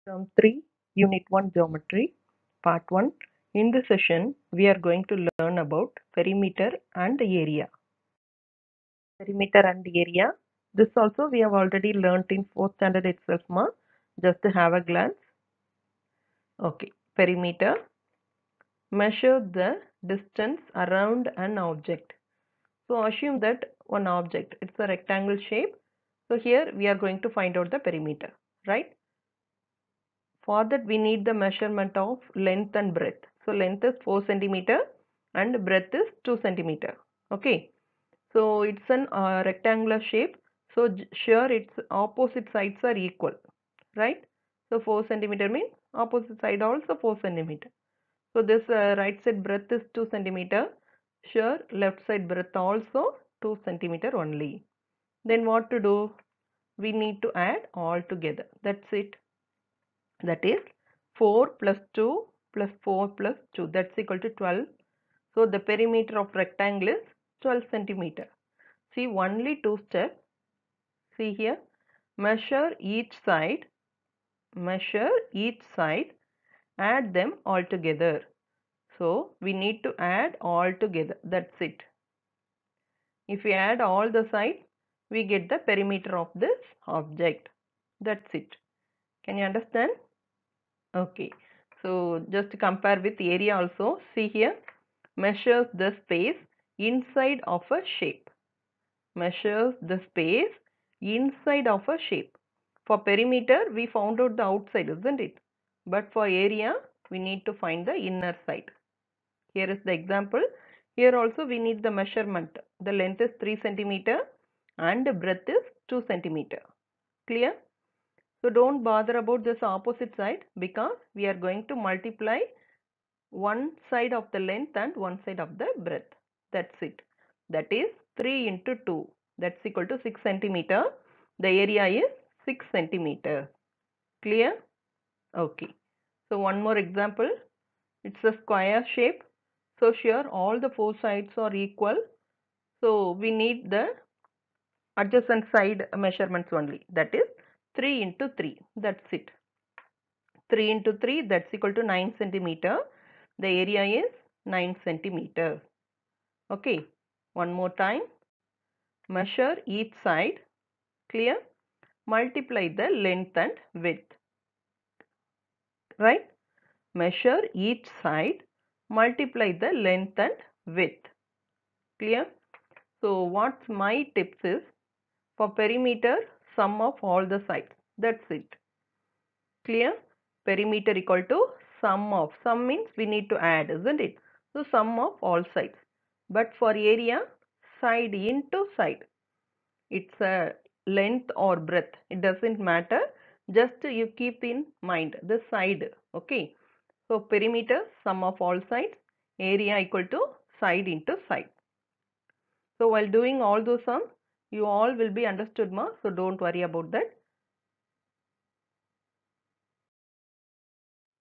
Term 3, Unit 1 Geometry, Part 1. In this session, we are going to learn about perimeter and area. Perimeter and area. This also we have already learnt in 4th standard itself, ma. Just to have a glance. Okay. Perimeter. Measure the distance around an object. So assume that one object, it's a rectangle shape. So here we are going to find out the perimeter, right? For that we need the measurement of length and breadth. So length is 4 centimeter and breadth is 2 centimeter. Okay. So it's an rectangular shape. So sure its opposite sides are equal, right? So 4 centimeter means opposite side also 4 centimeter. So this right side breadth is 2 centimeter. Sure left side breadth also 2 centimeter only. Then what to do? We need to add all together. That's it. That is 4 plus 2 plus 4 plus 2, that's equal to 12. So the perimeter of rectangle is 12 centimeter. See, only 2 steps. See here, measure each side, add them all together. So we need to add all together, that's it. If we add all the sides, we get the perimeter of this object. That's it. Can you understand? Okay. So just compare with area also. See here, measures the space inside of a shape. Measures the space inside of a shape. For perimeter, we found out the outside, isn't it? But for area, we need to find the inner side. Here is the example. Here also we need the measurement. The length is 3 centimeter and the breadth is 2 centimeter. Clear? So don't bother about this opposite side because we are going to multiply one side of the length and one side of the breadth. That's it. That is 3 into 2. That's equal to 6 centimeter. The area is 6 centimeter. Clear? Okay. So one more example. It's a square shape. So here all the four sides are equal. So we need the adjacent side measurements only. That is 3 into 3. That's it. 3 into 3, that's equal to 9 centimeter. The area is 9 centimeter. Okay, one more time. Measure each side. Clear? Multiply the length and width. Right? Measure each side. Multiply the length and width. Clear? So what's my tips is, for perimeter, sum of all the sides. That's it. Clear? Perimeter equal to sum of. Sum means we need to add, isn't it? So sum of all sides. But for area, side into side. It's a length or breadth. It doesn't matter. Just you keep in mind the side. Okay. So perimeter, sum of all sides. Area equal to side into side. So while doing all those sums, you all will be understood, ma. So don't worry about that.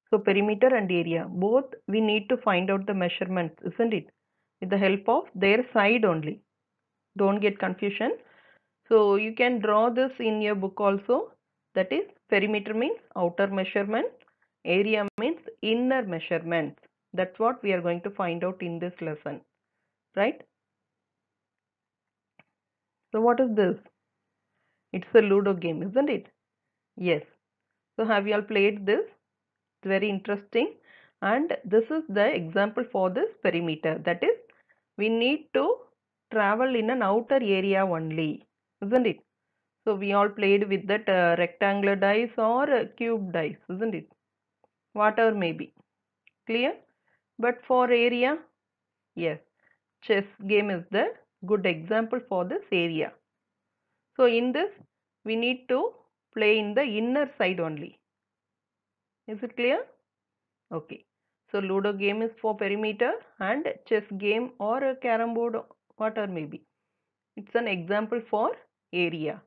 So perimeter and area, both we need to find out the measurements, isn't it? With the help of their side only. Don't get confusion. So you can draw this in your book also. That is, perimeter means outer measurement, area means inner measurements. That's what we are going to find out in this lesson, right? So what is this? It's a Ludo game, isn't it? Yes. So have you all played this? It's very interesting. And this is the example for this perimeter. That is, we need to travel in an outer area only, isn't it? So we all played with that rectangular dice or cube dice, isn't it? Whatever may be. Clear? But for area, yes, chess game is the good example for this area. So in this, we need to play in the inner side only. Is it clear? Okay. So Ludo game is for perimeter and chess game or a carom board, whatever may be. It's an example for area.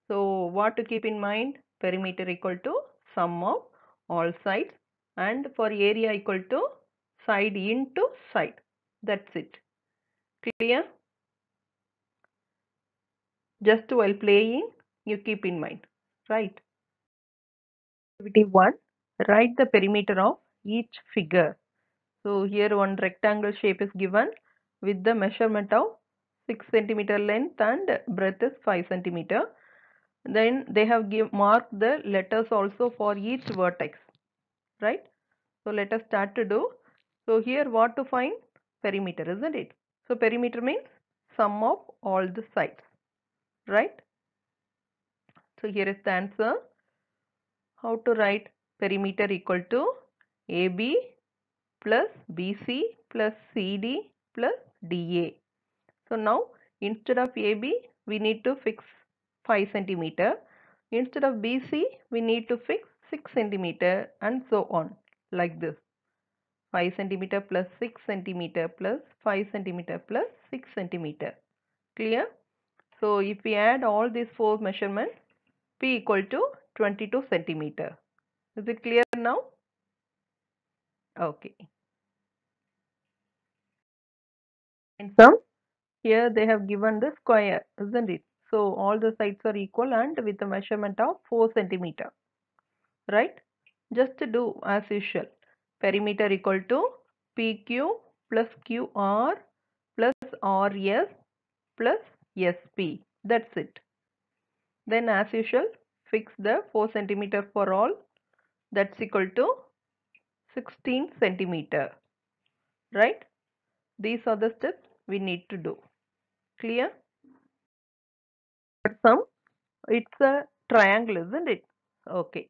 So what to keep in mind? Perimeter equal to sum of all sides and for area equal to side into side. That's it. Clear? Just while playing, you keep in mind, right? Activity 1. Write the perimeter of each figure. So here one rectangle shape is given with the measurement of 6 centimeter length and breadth is 5 centimeter. Then they have marked the letters also for each vertex, right? So let us start to do. So here what to find? Perimeter, isn't it? So perimeter means sum of all the sides, right? So here is the answer. How to write perimeter equal to AB plus BC plus CD plus DA. So now instead of AB we need to fix 5 centimeter. Instead of BC we need to fix 6 centimeter and so on like this. 5 centimeter plus 6 centimeter plus 5 centimeter plus 6 centimeter. Clear? So if we add all these four measurements, P equal to 22 centimeter. Is it clear now? Okay. In sum, here they have given the square, isn't it? So all the sides are equal and with a measurement of 4 centimeter, right? Just to do as usual. Perimeter equal to PQ plus QR plus RS plus SP. That's it. Then as usual, fix the 4 centimeter for all. That's equal to 16 centimeter, right? These are the steps we need to do. Clear? But some, it's a triangle, isn't it? Okay.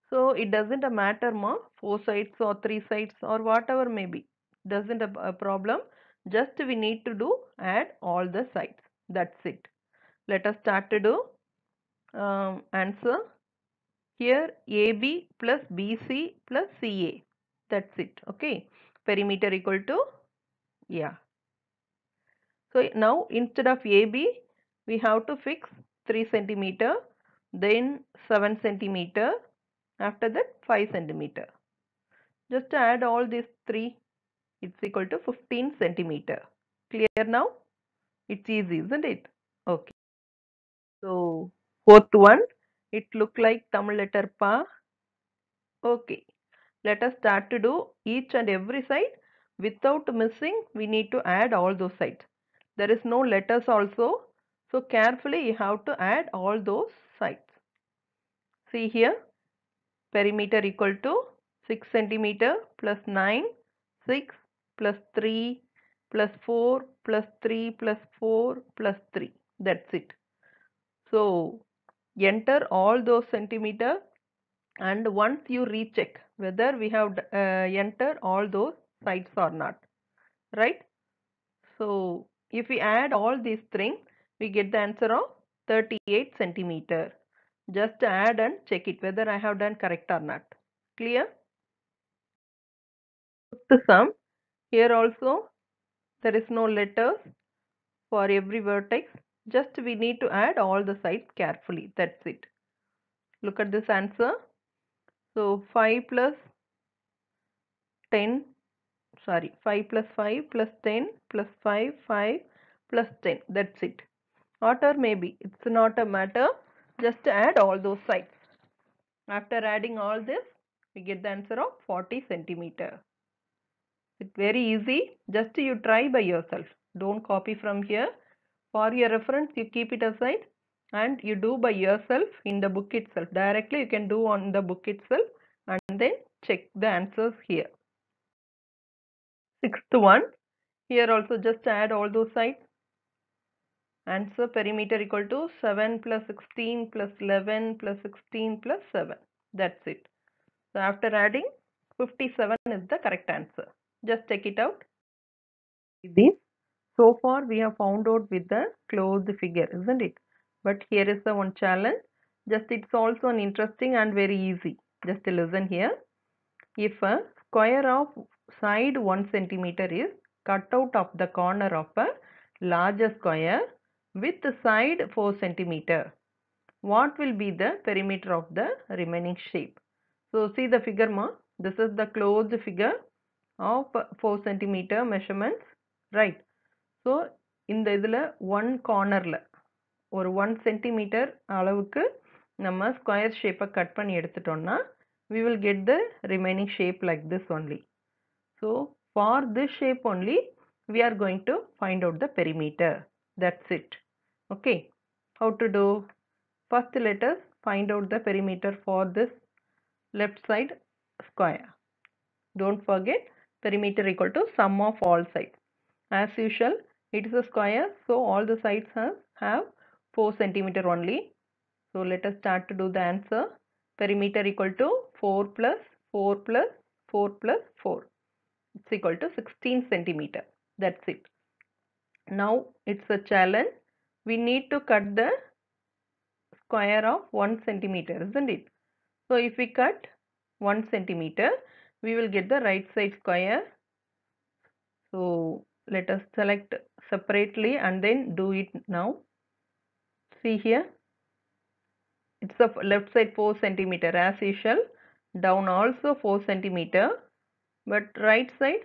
So it doesn't matter ma, 4 sides or 3 sides or whatever may be. Doesn't a problem. Just we need to do add all the sides. That's it. Let us start to do answer. Here AB plus BC plus CA. That's it. Okay. Perimeter equal to, yeah. So now instead of AB, we have to fix 3 centimeter, then 7 centimeter, after that 5 centimeter. Just add all these three, it's equal to 15 centimeter. Clear now? It's easy, isn't it? Okay. So fourth one, it look like Tamil letter Pa. Okay. Let us start to do each and every side. Without missing, we need to add all those sides. There is no letters also. So carefully you have to add all those sides. See here, perimeter equal to 6 centimeter plus 9, 6 plus 3 plus 4 plus 3 plus 4 plus 3. That's it. So enter all those centimeter and once you recheck whether we have entered all those sides or not, right? So if we add all these things, we get the answer of 38 centimeter. Just add and check it whether I have done correct or not. Clear? The sum, here also there is no letters for every vertex. Just we need to add all the sides carefully. That's it. Look at this answer. So 5 plus 10, sorry, 5 plus 5 plus 10 plus 5, 5 plus 10. That's it. Or maybe it's not a matter. Just add all those sides. After adding all this, we get the answer of 40 centimeter. It's very easy. Just you try by yourself. Don't copy from here. For your reference, you keep it aside and you do by yourself in the book itself. Directly you can do on the book itself and then check the answers here. Sixth one, here also just add all those sides. Answer perimeter equal to 7 plus 16 plus 11 plus 16 plus 7. That's it. So after adding, 57 is the correct answer. Just check it out. This, so far we have found out with the closed figure, isn't it? But here is the one challenge. Just it's also an interesting and very easy. Just listen here. If a square of side 1 centimeter is cut out of the corner of a larger square with side 4 centimeter, what will be the perimeter of the remaining shape? So see the figure ma. This is the closed figure of 4 centimeter measurements, right? So இந்த இதில் one கார்னரில் ஒரு 1 centimetre அளவுக்கு நம்ம square ஷேப்பை cut பண்ணி எடுத்துட்டோம்னா we will get the remaining shape like this only. So for this shape only we are going to find out the perimeter. That's it. Okay. How to do? First let us find out the perimeter for this left side square. Don't forget, perimeter equal to sum of all sides. As usual, it is a square, so all the sides have 4 centimeter only. So let us start to do the answer. Perimeter equal to 4 plus 4 plus 4 plus 4. It's equal to 16 centimeter. That's it. Now it's a challenge. We need to cut the square of 1 centimeter, isn't it? So if we cut 1 centimeter, we will get the right side square. So let us select separately and then do it now. See here, it's the left side 4 centimeter as usual, down also 4 centimeter, but right side,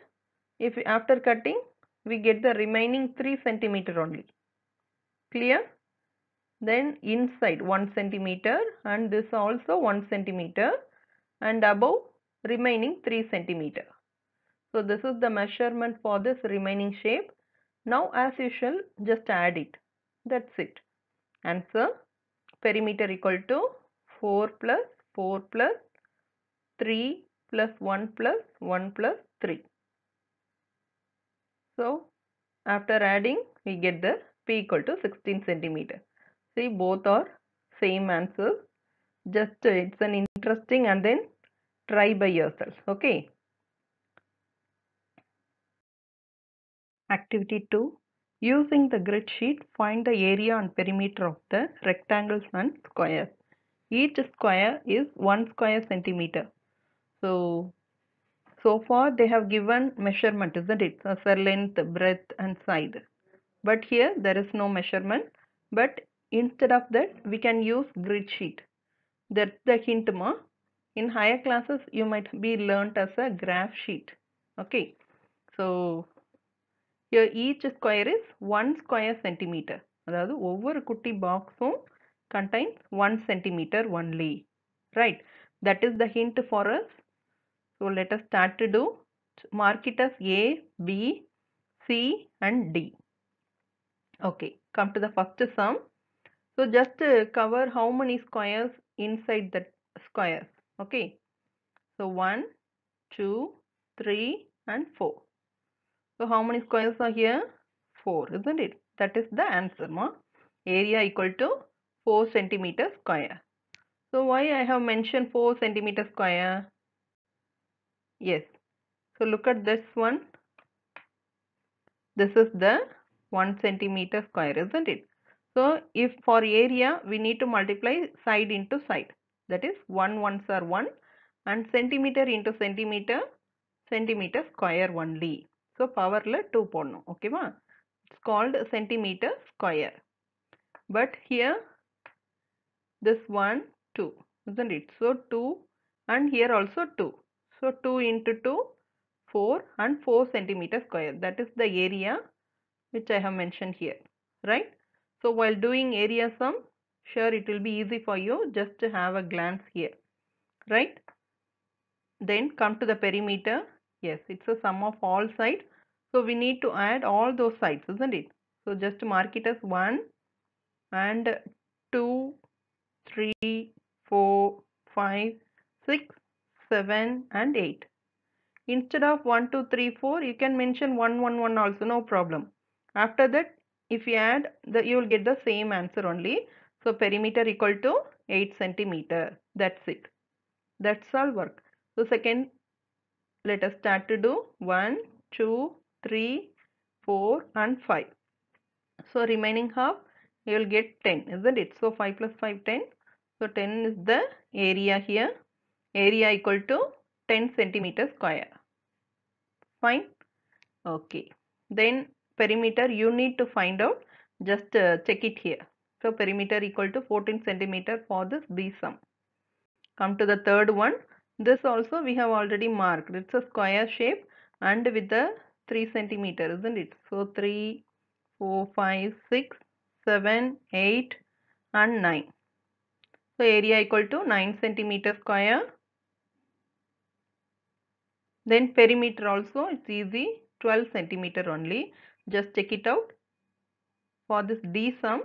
if after cutting, we get the remaining 3 centimeter only. Clear? Then inside 1 centimeter and this also 1 centimeter and above remaining 3 centimeter. So this is the measurement for this remaining shape. Now as usual just add it. That's it. Answer, perimeter equal to 4 plus 4 plus 3 plus 1 plus 1 plus 3. So after adding we get the P equal to 16 centimeter. See, both are same answers. Just it's an interesting and then try by yourself. Okay. Activity 2. Using the grid sheet, find the area and perimeter of the rectangles and squares. Each square is 1 square centimeter. So far they have given measurement, isn't it? So, length, breadth and side. But here there is no measurement. But instead of that, we can use grid sheet. That's the hint, ma. In higher classes, you might be learnt as a graph sheet. Okay. So here each square is 1 square centimeter. அதாவது ஒவ்வொரு குட்டி பாக்ஸும் contains 1 centimeter only. Right. That is the hint for us. So let us start to do. Mark it as A, B, C and D. Okay. Come to the first sum. So just cover how many squares inside that square. Okay. So 1, 2, 3 and 4. So how many squares are here? 4, isn't it? That is the answer, ma. Area equal to 4 centimeter square. So why I have mentioned 4 centimeter square? Yes. So look at this one. This is the 1 centimeter square, isn't it? So if for area we need to multiply side into side. That is 1 ones are 1 and centimeter into centimeter, centimeter square only. So power la 2 போடணும். Okay ma? It's called centimeter square. But here this 1, 2, isn't it? So 2 and here also 2. So 2 into 2, 4 and 4 centimeter square. That is the area which I have mentioned here. Right? So while doing area sum, sure it will be easy for you just to have a glance here. Right? Then come to the perimeter. Yes, it's a sum of all sides. So we need to add all those sides, isn't it? So just mark it as 1 and 2, 3, 4, 5, 6, 7 and 8. Instead of 1, 2, 3, 4, you can mention 1, 1, 1 also, no problem. After that, if you add, you will get the same answer only. So perimeter equal to 8 centimeter. That's it. That's all work. So second, let us start to do 1, 2, 3, 4 and 5. So remaining half you will get 10, isn't it? So 5 plus 5, 10. So 10 is the area here. Area equal to 10 centimeter square. Fine. Okay. Then perimeter you need to find out. Just check it here. So perimeter equal to 14 centimeter for this B sum. Come to the third one. This also we have already marked. It's a square shape and with the 3 centimeter, isn't it? So 3, 4, 5, 6, 7, 8 and 9. So area equal to 9 centimeter square. Then perimeter also, it's easy, 12 centimeter only. Just check it out. For this D sum,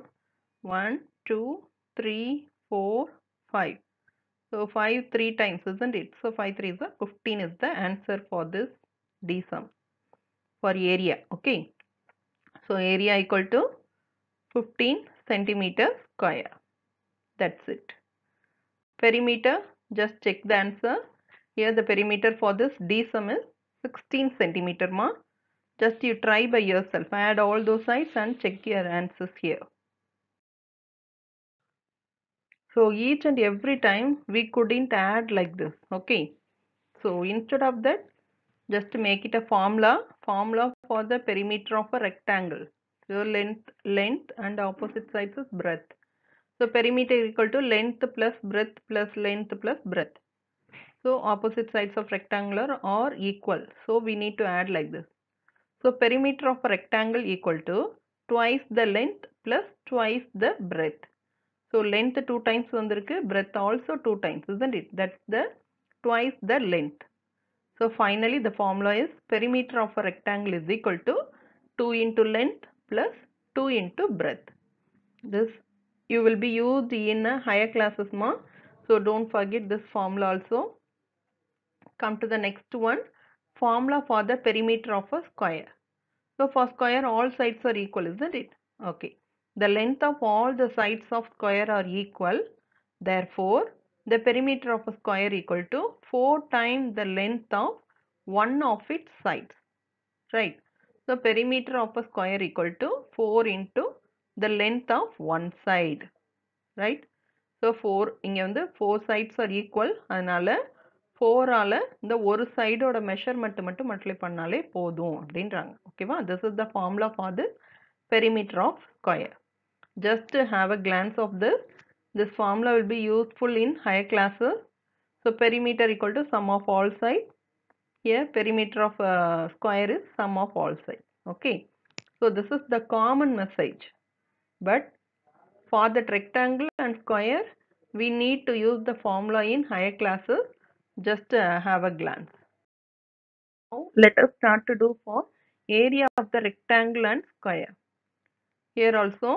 1, 2, 3, 4, 5. So 5 3 times, isn't it? So 5 3 is 15 is the answer for this D sum for area. Okay. So area equal to 15 centimeter square. That's it. Perimeter, just check the answer. Here the perimeter for this D sum is 16 centimeter ma. Just you try by yourself. Add all those sides and check your answers here. So each and every time we couldn't add like this. Okay. So instead of that, just make it a formula for the perimeter of a rectangle. So length and opposite sides is breadth. So perimeter is equal to length plus breadth plus length plus breadth. So opposite sides of rectangular are equal. So we need to add like this. So perimeter of a rectangle equal to twice the length plus twice the breadth. So length 2 times vandirukku, breadth also 2 times, isn't it? That's the twice the length. So finally the formula is perimeter of a rectangle is equal to 2 into length plus 2 into breadth. This you will be used in higher classes ma. So don't forget this formula also. Come to the next one. Formula for the perimeter of a square. So for square all sides are equal, isn't it? Okay. The length of all the sides of square are equal. Therefore, the perimeter of a square equal to 4 times the length of one of its sides. Right. So perimeter of a square equal to 4 into the length of one side. Right. So 4 இங்க வந்து 4 sides are equal. அதனால 4 ஆல இந்த ஒரு சைடோட measurement மட்டும் multiply பண்ணாலே போதும் அப்படின்றாங்க. ஓகேவா? This is the formula for the perimeter of square. Just to have a glance of this. This formula will be useful in higher classes. So perimeter equal to sum of all sides. Here perimeter of square is sum of all sides. Okay. So this is the common message. But for the rectangle and square, we need to use the formula in higher classes. Just have a glance. Now let us start to do for area of the rectangle and square. Here also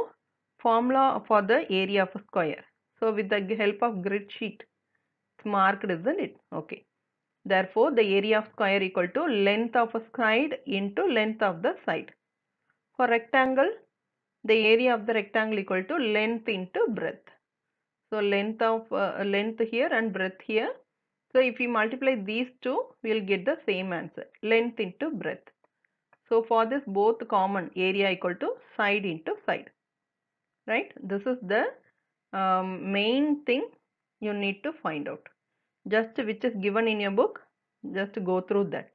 formula for the area of a square. So with the help of grid sheet, it's marked, isn't it? Okay. Therefore, the area of square equal to length of a side into length of the side. For rectangle, the area of the rectangle equal to length into breadth. So length of length here and breadth here. So if we multiply these two, we will get the same answer. Length into breadth. So for this both common, area equal to side into side. Right? This is the main thing you need to find out. Just which is given in your book, just go through that.